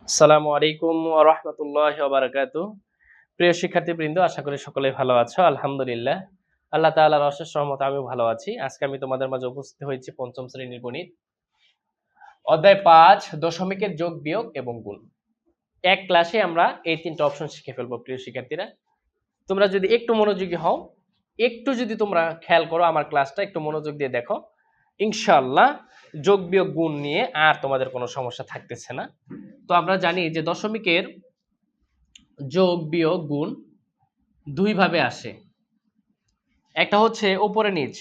আসসালামু আলাইকুম ওয়া রাহমাতুল্লাহি ওয়া বারাকাতুহু। প্রিয় শিক্ষার্থীবৃন্দ, আশা করি সকলেই ভালো আছো। আলহামদুলিল্লাহ। আল্লাহ তাআলার অশেষ রহমতে আমিও ভালো আছি। আজকে আমি তোমাদের মাঝে উপস্থিত হয়েছি পঞ্চম শ্রেণীর গণিত। অধ্যায় ৫ দশমিকের যোগ, বিয়োগ এবং গুণ। এক ক্লাসে আমরা এই ৩ টা অপশন শিখে ফেলবো প্রিয় শিক্ষার্থীরা। তোমরা যদি একটু মনোযোগী হও, একটু যদি তোমরা খেয়াল করো আমার ক্লাসটা একটু মনোযোগ দিয়ে দেখো, ইনশাআল্লাহ যোগ, বিয়োগ, গুণ নিয়ে আর তোমাদের কোনো সমস্যা থাকতেছে না। তো আমরা জানি যে দশমিকের যোগ, বিয়োগ, গুণ ২ ভাবে আসে। একটা হচ্ছে উপরে নিচ।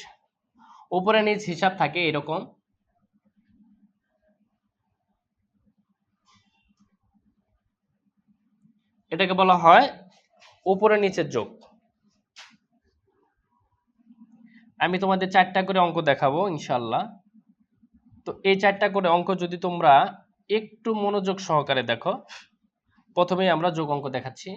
উপরে নিচ হিসাব থাকে এরকম। এটাকে বলা হয় উপরে নিচের যোগ। আমি তোমাদের ৪ টা করে অঙ্ক দেখাবো ইনশাআল্লাহ। তো এই ৪ টা করে অঙ্ক যদি তোমরা একটু মনোযোগ সহকারে দেখো, প্রথমেই আমরা যোগ অঙ্ক দেখাচ্ছি।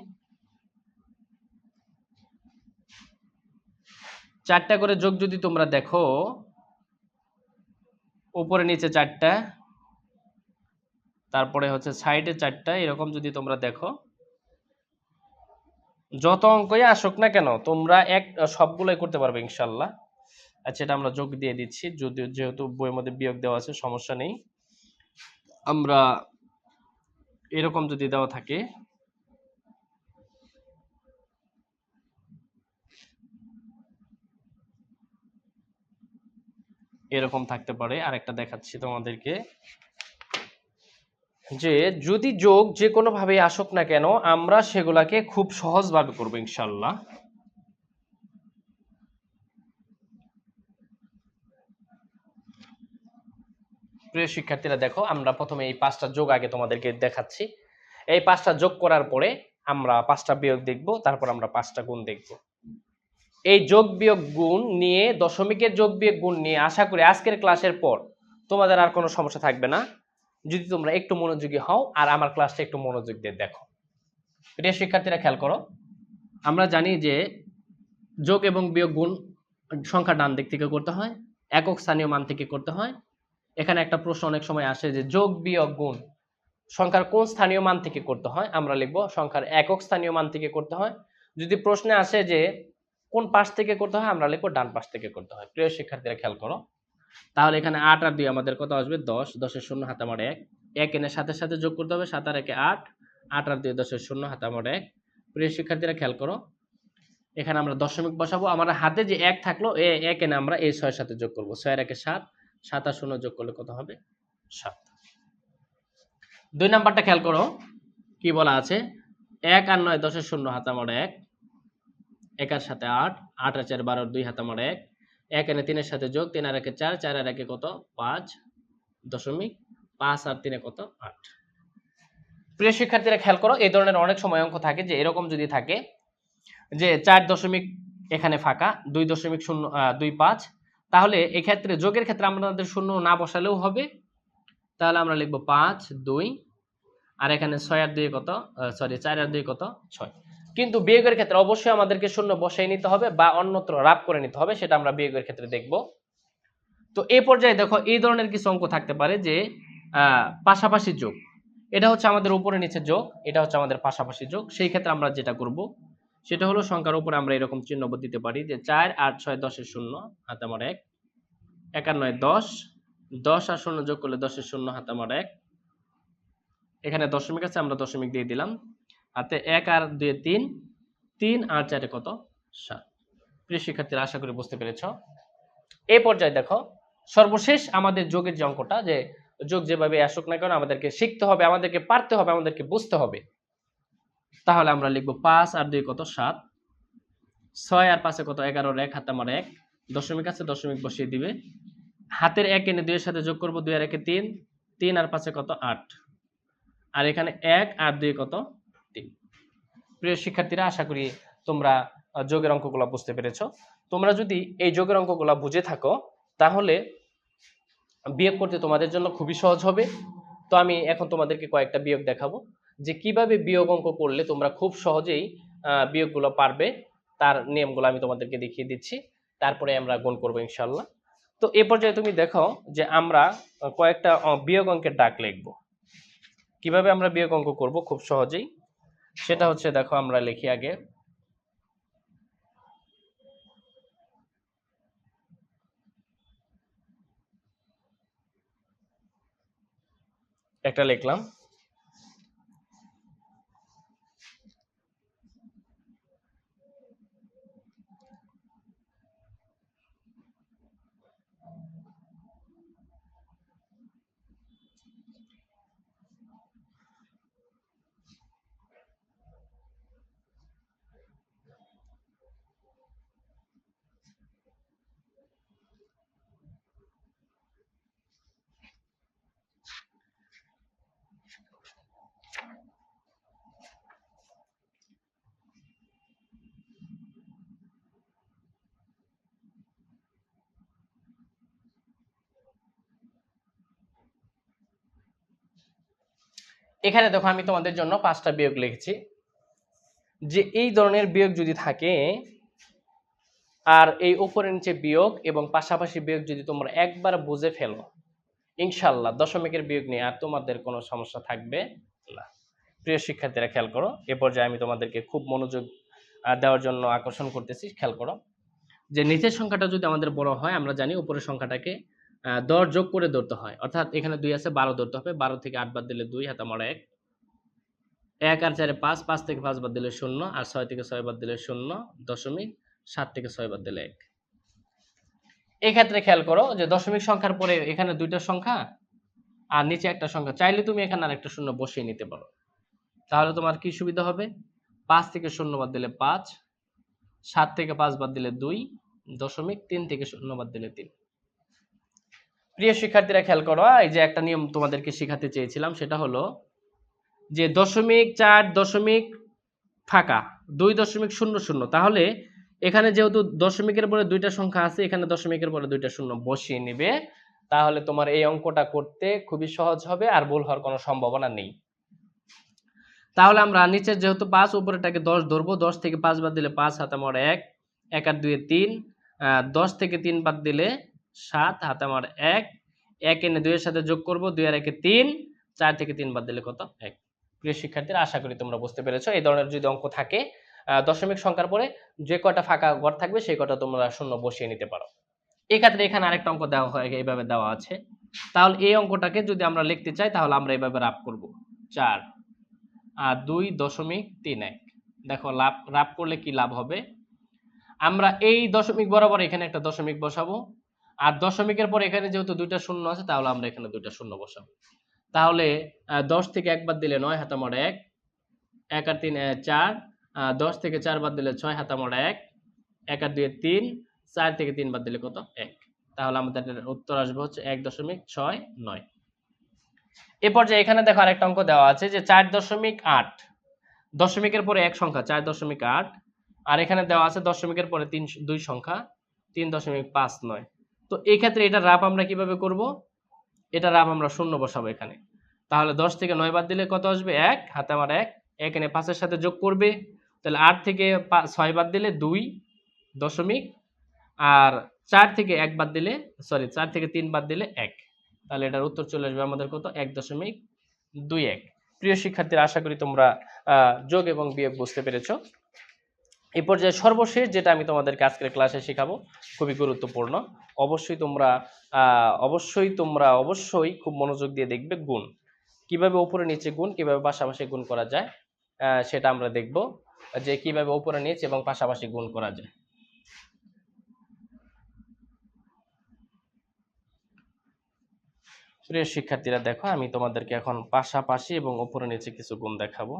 ৪ টা করে যোগ যদি তোমরা দেখো, উপরে নিচে ৪ টা, তারপরে হচ্ছে সাইডে ৪ টা, এরকম যদি তোমরা দেখো, যত অঙ্কই আসুক না কেন তোমরা সবগুলোই করতে পারবে ইনশাআল্লাহ। আচ্ছা, এটা আমরা যোগ দিয়ে দিচ্ছি, যদিও যেহেতু বইয়ের মধ্যে বিয়োগ দেওয়া আছে সমস্যা নেই। আমরা এরকম যদি দেওয়া থাকে, এরকম থাকতে পারে। আরেকটা দেখাচ্ছি তোমাদেরকে, যে যদি যোগ যে কোনো ভাবে আসুক না কেন আমরা সেগুলাকে খুব সহজভাবে করবো ইনশাআল্লাহ। প্রিয় শিক্ষার্থীরা দেখো, আমরা প্রথমে এই ৫টা যোগ আগে তোমাদেরকে দেখাচ্ছি। এই ৫টা যোগ করার পরে আমরা ৫টা বিয়োগ দেখব, তারপর আমরা ৫টা গুণ দেখব। এই যোগ, বিয়োগ, গুণ নিয়ে, দশমিকের যোগ, বিয়োগ, গুণ নিয়ে আশা করি আজকের ক্লাসের পর তোমাদের আর কোনো সমস্যা থাকবে না, যদি তোমরা একটু মনোযোগী হও আর আমার ক্লাসটা একটু মনোযোগ দিয়ে দেখো। প্রিয় শিক্ষার্থীরা খেয়াল করো, আমরা জানি যে যোগ এবং বিয়োগ, গুণ সংখ্যা ডান দিক থেকে করতে হয়, একক স্থানীয় মান থেকে করতে হয়। এখানে একটা প্রশ্ন অনেক সময় আসে যে যোগ, বিয়োগ, গুণ সংখ্যার কোন স্থানীয় মান থেকে করতে হয়, আমরা লিখব সংখ্যার একক স্থানীয় মান থেকে করতে হয়। যদি প্রশ্নে আসে যে কোন পাশ থেকে করতে হয়, আমরা লিখব ডান পাশ থেকে করতে হয়। প্রিয় শিক্ষার্থীরা খেয়াল করো, তাহলে এখানে ৮ আর ২ আমাদের কত আসবে? ১০। ১০ এর শূন্য হাতে আমার ১, ১ এনে সাথে সাথে যোগ করতে হবে, ৭ আর ১ ৮, ৮ আর ২ ১০ এর শূন্য হাতে আমার ১। প্রিয় শিক্ষার্থীরা খেয়াল করো, এখানে আমরা দশমিক বসাবো। আমার হাতে যে ১ থাকলো, ১ এনে আমরা এই ৬ এর সাথে যোগ করব। ৬ আর ১ ৭, ৭ আর ০ যোগ করলে কত হবে? ৭। ২ নাম্বারটা খেয়াল করো, কি বলা আছে? ১ আর ৯ ১০ এর শূন্য হাতে আমার ১, ১ আর ৭ ৮, ৮ আর ৪ ১২ ২ হাতে আমার ১, ১ এনে ৩ এর সাথে যোগ, ৩ আর ১ ৪, ৪ আর ১ কত? ৫ দশমিক, ৫ আর ৩ কত? ৮। প্রিয় শিক্ষার্থীরা খেয়াল করো, এই ধরনের অনেক সময় অঙ্ক থাকে যে এরকম যদি থাকে যে ৪ দশমিক এখানে ফাঁকা, ২.০২৫, তাহলে এক্ষেত্রে যোগের ক্ষেত্রে আমাদের শূন্য না বসালেও হবে। তাহলে আমরা লিখব ৫ ২, আর এখানে ৬ আর ২ কত? ৪ আর ২ কত? ৬। কিন্তু বিয়োগের ক্ষেত্রে অবশ্যই আমাদেরকে শূন্য বসাই নিতে হবে বা অন্যত্র রাব করে নিতে হবে, সেটা আমরা বিয়োগের ক্ষেত্রে দেখব। তো এই পর্যায়ে দেখো, এই ধরনের কিছু অঙ্ক থাকতে পারে যে পাশাপাশি যোগ। এটা হচ্ছে আমাদের উপরে নিচে যোগ, এটা হচ্ছে আমাদের পাশাপাশি যোগ। সেই ক্ষেত্রে আমরা যেটা করব সেটা হলো সংখ্যার উপরে আমরা এরকম চিহ্ন দিতে পারি যে ৪ ৮ ৬ ১০ এর শূন্য হাতে আমার ১, ১ আর ৯ ১০, ১০ আর শূন্য যোগ করলে ১০ এর শূন্য হাতে আমার ১। এখানে দশমিক আছে, আমরা দশমিক দিয়ে দিলাম। হাতে ১ আর ২ ৩, ৩ আর ৪ কত? ৭। প্রিয় শিক্ষার্থীরা আশা করি বুঝতে পেরেছ। এই পর্যায়ে দেখো, সর্বশেষ আমাদের যোগের যে অঙ্কটা, যে যোগ যেভাবে আসুক না কেন আমাদেরকে শিখতে হবে, আমাদেরকে পারতে হবে, আমাদেরকে বুঝতে হবে। তাহলে আমরা লিখব ৫ আর ২ কত? ৭। ৬ আর ৫ কত? ১১ এর ১ হাতে আমার ১, দশমিক আছে, দশমিক বসিয়ে দিবে। হাতের ১ এনে ২ এর সাথে যোগ করব, ২ আর ১ ৩, ৩ আর ৫ কত? ৮। আর এখানে ১ আর ২ কত? ৩। প্রিয় শিক্ষার্থীরা আশা করি তোমরা যোগের অঙ্কগুলো বুঝতে পেরেছ। তোমরা যদি এই যোগের অঙ্কগুলো বুঝে থাকো তাহলে বিয়োগ করতে তোমাদের জন্য খুবই সহজ হবে। তো আমি এখন তোমাদেরকে কয়েকটা বিয়োগ দেখাবো, যে কিভাবে বিয়োগ অঙ্ক করলে তোমরা খুব সহজেই বিয়োগগুলো পারবে, তার নিয়মগুলো আমি তোমাদেরকে দেখিয়ে দিচ্ছি। তারপরে আমরা গুণ করবো ইনশাল্লাহ। তো এ পর্যায়ে তুমি দেখো যে আমরা কয়েকটা বিয়োগ অঙ্কের ডাক লিখবো। কিভাবে আমরা বিয়োগ অঙ্ক করব খুব সহজেই, সেটা হচ্ছে দেখো আমরা লিখি আগে একটা লিখলাম, এখানে দেখো আমি তোমাদের জন্য 5টা বিয়োগ লিখেছি। যে এই ধরনের বিয়োগ যদি থাকে আর এই উপরে নিচে বিয়োগ এবং পাশাপাশি বিয়োগ যদি তোমরা একবার বুঝে ফেলো, ইনশাল্লাহ দশমিকের বিয়োগ নিয়ে আর তোমাদের কোনো সমস্যা থাকবে না। প্রিয় শিক্ষার্থীরা খেয়াল করো, এ পর্যায়ে আমি তোমাদেরকে খুব মনোযোগ দেওয়ার জন্য আকর্ষণ করতেছি। খেয়াল করো যে নিচের সংখ্যাটা যদি আমাদের বড় হয়, আমরা জানি উপরের সংখ্যাটাকে 10 যোগ করে ধরতে হয়, অর্থাৎ এখানে 2 আছে 12 ধরতে হবে, 12 থেকে 8 বাদ দিলে 2 হাতে আমরা 1, 1 আর 4 5, 5 থেকে 5 বাদ দিলে 0, আর 6 থেকে 6 বাদ দিলে 0, দশমিক, 7 থেকে 6 বাদ দিলে 1। এই ক্ষেত্রে খেয়াল করো যে দশমিক সংখ্যার পরে এখানে দুইটা সংখ্যা আর নিচে একটা সংখ্যা, চাইলে তুমি এখানে আরেকটা শূন্য বসিয়ে নিতে পারো। তাহলে তোমার কি সুবিধা হবে? 5 থেকে 0 বাদ দিলে 5, 7 থেকে 5 বাদ দিলে 2, দশমিক, 3 থেকে 0 বাদ দিলে 3। প্রিয় শিক্ষার্থীরা খেয়াল করো, এই যে একটা নিয়ম তোমাদেরকে শেখাতে চেয়েছিলাম, সেটা হলো যে দশমিক, 4 দশমিক ফাঁকা, 2.00, তাহলে এখানে যেহেতু দশমিকের পরে দুইটা সংখ্যা আছে, এখানে দশমিকের পরে দুইটা শূন্য বসিয়ে নিবে, তাহলে তোমার এই অঙ্কটা করতে খুবই সহজ হবে আর ভুল হওয়ার কোনো সম্ভাবনা নেই। তাহলে আমরা নিচের যেহেতু 5, উপরেটাকে 10 ধরবো, 10 থেকে 5 বাদ দিলে 5 হাতে আমার 1, 1 আর 2 3, 10 থেকে 3 বাদ দিলে 7 হাতে আমার 1, 1 এনে 2 এর সাথে যোগ করব, 2 আর 1 3, 4 থেকে 3 বাদ দিলে কত? 1। প্রিয় শিক্ষার্থীরা আশা করি তোমরা বুঝতে পেরেছো। এই ধরনের যদি অঙ্ক থাকে দশমিক সংখ্যার পরে যে কয়টা ফাঁকা ঘর থাকবে সেই কয়টা তোমরা শূন্য বসিয়ে নিতে পারো। এই ক্ষেত্রে এখানে আরেকটা অঙ্ক দেওয়া হয়, এইভাবে দেওয়া আছে। তাহলে এই অঙ্কটাকে যদি আমরা লিখতে চাই তাহলে আমরা এইভাবে রাফ করব, 4 আর 2.31। দেখো রাফ করলে কি লাভ হবে, আমরা এই দশমিক বরাবর এখানে একটা দশমিক বসাবো, আর দশমিকের পর এখানে যেহেতু দুইটা শূন্য আছে তাহলে আমরা এখানে দুইটা শূন্য বসাবো। তাহলে 10 থেকে 1 বাদ দিলে 9 হাতে মোড় 1, 1 আর 3 4, 10 থেকে 4 বাদ দিলে 6 হাতে মোড় 1, 1 আর 2 3, 4 থেকে 3 বাদ দিলে কত? 1। তাহলে আমাদের উত্তর আসবে হচ্ছে 1.69। এ পর্যায়ে এখানে দেখো আরেকটা অঙ্ক দেওয়া আছে যে 4.8, দশমিকের পরে এক সংখ্যা 4.8, আর এখানে দেওয়া আছে দশমিকের পরে 2 সংখ্যা 3.59। তো এই ক্ষেত্রে এটা রাফ আমরা কিভাবে করব? এটা রাফ আমরা শূন্য বসাবো এখানে। তাহলে 10 থেকে 9 বাদ দিলে কত আসবে? 1 হাতে আমার 1, এখানে 5 এর সাথে যোগ করবে, তাহলে 8 থেকে 6 বাদ দিলে 2 দশমিক, আর 4 থেকে 1 বাদ দিলে, সরি 4 থেকে 3 বাদ দিলে 1। তাহলে এটার উত্তর চলে আসবে আমাদের কত? 1.21। প্রিয় শিক্ষার্থীরা আশা করি তোমরা যোগ এবং বিয়োগ বুঝতে পেরেছো। এই পর্যায়ে সর্বশেষ যেটা আমি তোমাদেরকে আজকের ক্লাসে শেখাবো খুবই গুরুত্বপূর্ণ, অবশ্যই খুব মনোযোগ দিয়ে দেখবে। গুণ কিভাবে উপরে নিচে গুণ, কিভাবে পাশাপাশি গুণ করা যায়, সেটা আমরা দেখব, যে কিভাবে উপরে নিচে এবং পাশাপাশি গুণ করা যায়। প্রিয় শিক্ষার্থীরা দেখো, আমি তোমাদেরকে এখন পাশাপাশি এবং উপরে নিচে কিছু গুণ দেখাবো।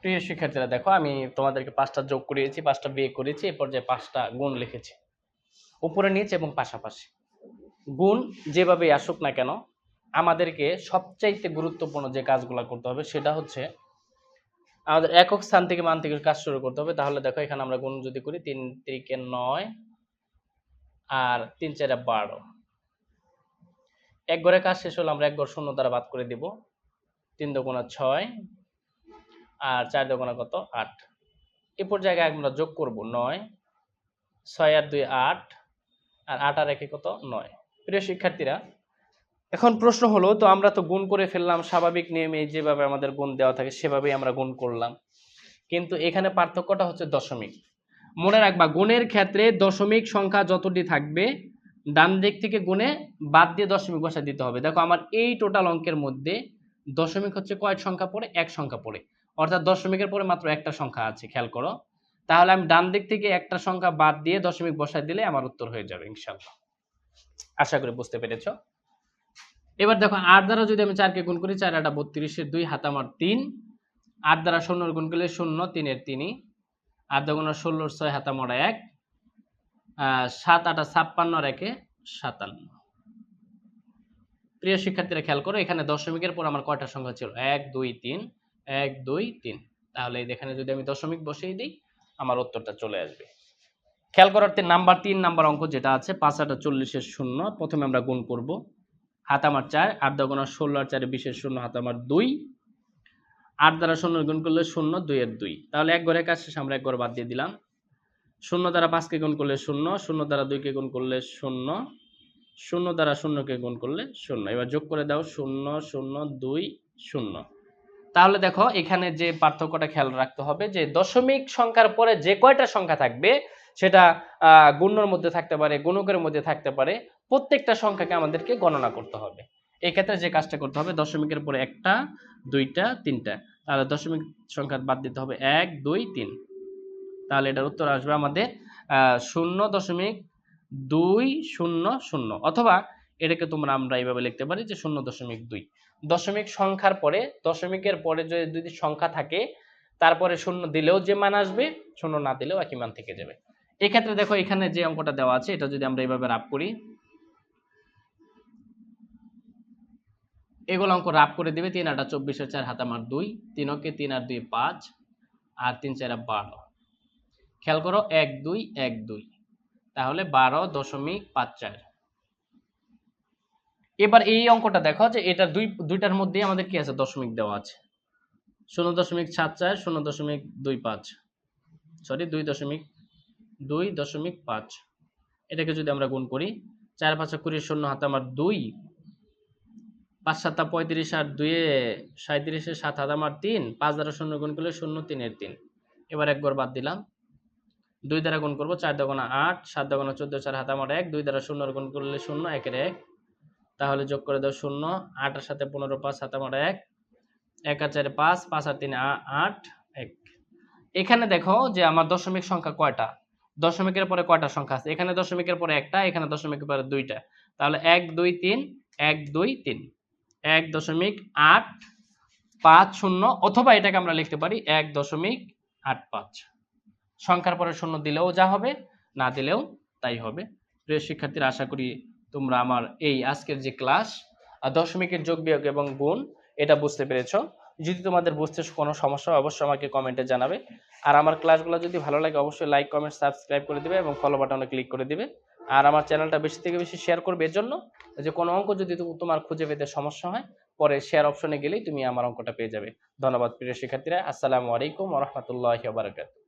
প্রিয় শিক্ষার্থীরা দেখো, আমি তোমাদেরকে 5টা যোগ করিয়েছি, 5টা বিয়োগ করেছি, এরপর যে 5টা গুণ লিখেছি উপরে নিচে এবং পাশাপাশি। গুণ যেভাবেই আসুক না কেন, আমাদেরকে সবচাইতে গুরুত্বপূর্ণ যে কাজগুলো করতে হবে সেটা হচ্ছে আমাদের একক স্থান থেকে মান থেকে কাজ শুরু করতে হবে। তাহলে দেখো, এখানে আমরা গুণ যদি করি 3 3 9 আর 3 4 12, এক ঘরে কাজ শেষ হলে আমরা এক ঘর শূন্য দ্বারা বাদ করে দিব। 3 দুগুণা 6 আর 4 দুগুণা কত 8। এরপর জায়গায় আমরা যোগ করব 9, 6 আর 2 8, আর 8 আর 1 কত 9। প্রিয় শিক্ষার্থীরা, এখন প্রশ্ন হলো, তো আমরা তো গুণ করে ফেললাম, স্বাভাবিক নিয়মে যেভাবে আমাদের গুণ দেওয়া থাকে সেভাবেই আমরা গুণ করলাম, কিন্তু এখানে পার্থক্যটা হচ্ছে দশমিক। মনে রাখবা, গুণের ক্ষেত্রে দশমিক সংখ্যা যতটি থাকবে ডান দিক থেকে গুণে বাদ দিয়ে দশমিক বসা দিতে হবে। দেখো, আমার এই টোটাল অঙ্কের মধ্যে দশমিক হচ্ছে কয় সংখ্যা পড়ে? এক সংখ্যা পড়ে, অর্থাৎ দশমিকের পরে মাত্র একটা সংখ্যা আছে, খেয়াল করো। তাহলে আমি ডান দিক থেকে একটা সংখ্যা বাদ দিয়ে দশমিক বসায় দিলে আমার উত্তর হয়ে যাবে ইনশাআল্লাহ। আশা করি বুঝতে পেরেছো। এবার দেখো, 8 দ্বারা যদি আমি 4 কে গুণ করি, 4 8 32 এর 2 হাত আমার 3। 8 দ্বারা 0 গুণ করলে 0 3 এর 3, 8 দুগুণা 16 6 হাত আমার 1, 7 8 56 আর 1 57। প্রিয় শিক্ষার্থীরা, খেয়াল করো, এখানে দশমিকের পর আমার কয়টা সংখ্যা ছিল? 1 2 3, 1 2 3। তাহলে এখানে যদি আমি দশমিক বসিয়ে দিই, আমার উত্তরটা চলে আসবে। খেয়াল করার নাম্বার 3 নাম্বার অঙ্ক যেটা আছে, 5 8 40 এর 0, প্রথমে আমরা গুণ করব। হাত আমার 4, 8 দুগুণা 16 আর 4 20 এর 0 হাত আমার 2। 8 দ্বারা 0 গুণ করলে 0 2 এর 2। তাহলে এক ঘরে কাজ শেষ, আমরা এক ঘর বাদ দিয়ে দিলাম। 0 দ্বারা 5 কে গুণ করলে 0, 0 দ্বারা 2 কে গুণ করলে 0, 0 দ্বারা 0 কে গুণ করলে 0। এবার যোগ করে দাও 0 0 2 0। তাহলে দেখো, এখানে যে পার্থক্যটা খেয়াল রাখতে হবে, যে দশমিক সংখ্যার পরে যে কয়টা সংখ্যা থাকবে সেটা গুণের মধ্যে থাকতে পারে, গুণকের মধ্যে থাকতে পারে, প্রত্যেকটা সংখ্যাকে আমাদেরকে গণনা করতে হবে। এই ক্ষেত্রে যে কাজটা করতে হবে, দশমিকের পরে একটা, দুইটা, তিনটা, তাহলে দশমিক সংখ্যা বাদ দিতে হবে 1 2 3। তাহলে এটার উত্তর আসবে আমাদের 0.200, অথবা এটাকে আমরা এইভাবে লিখতে পারি যে 0.2। দশমিক সংখ্যার পরে, দশমিকের পরে যদি সংখ্যা থাকে, তারপরে 0 দিলেও যে মান আসবে, 0 না দিলেও একই মান থেকে যাবে। এই ক্ষেত্রে দেখো, এখানে যে অঙ্কটা দেওয়া আছে, এটা যদি আমরা এইভাবে রাফ করি, এগুলো অঙ্ক রাফ করে দিবে। 3 8 24 এর 4 হাত আমার 2, 3 ওকে 3 আর 2 5, আর 3 4 12। খেয়াল করো, 1 2 1 2, তাহলে 12.54। এবার এই অঙ্কটা দেখো, যে এটা দুইটার মধ্যে আমাদের কি আছে? দশমিক দেওয়া আছে। 0.74 0.25, সরি 2.5। এটাকে যদি আমরা গুণ করি, 4 5 20 0 হাতে আমার 2, 5 7 35 আর 2 37 এর 7 হাতে আমার 3, 5 দ্বারা 0 গুণ করলে 0 3 এর 3। এবার এক ঘর বাদ দিলাম, 2 দ্বারা গুণ করব, 4 দুগুণা 8, 7 দুগুণা 14, 4 হাতে আমার 1, 2 দ্বারা 0 গুণ করলে 0 1 এর 1। তাহলে যোগ করে দাও 0, 8 এর সাথে 15, 5 হাতে আমার 1, 1 আর 4 5, 5 আর 3 8 1। এখানে দেখো যে আমার দশমিক সংখ্যা কয়টা, দশমিকের পরে কয়টা সংখ্যা আছে? এখানে দশমিকের পরে একটা, এখানে দশমিকের পরে দুইটা। তাহলে 1 2 3 1 2 3 1.850, অথবা এটাকে আমরা লিখতে পারি 1.85। সংখ্যার পরে 0 দিলেও যা হবে, না দিলেও তাই হবে। প্রিয় শিক্ষার্থীরা, আশা করি তোমরা আমার এই আজকের যে ক্লাস দশমিকের যোগ বিয়োগ এবং গুণ, এটা বুঝতে পেরেছো। যদি তোমাদের বুঝতে কোনো সমস্যা হয়, অবশ্যই আমাকে কমেন্টে জানাবে। আর আমার ক্লাসগুলো যদি ভালো লাগে, অবশ্যই লাইক কমেন্ট সাবস্ক্রাইব করে দিবে এবং ফলো বাটনে ক্লিক করে দিবে। আর আমার চ্যানেলটা বেশি থেকে বেশি শেয়ার করবে, এর জন্য যে কোনো অঙ্ক যদি তোমার খুঁজে পেতে সমস্যা হয়, পরে শেয়ার অপশনে গেলেই তুমি আমার অঙ্কটা পেয়ে যাবে। ধন্যবাদ প্রিয় শিক্ষার্থীরা। আসসালামু আলাইকুম ওয়া রাহমাতুল্লাহি ওয়া বারাকাতুহু।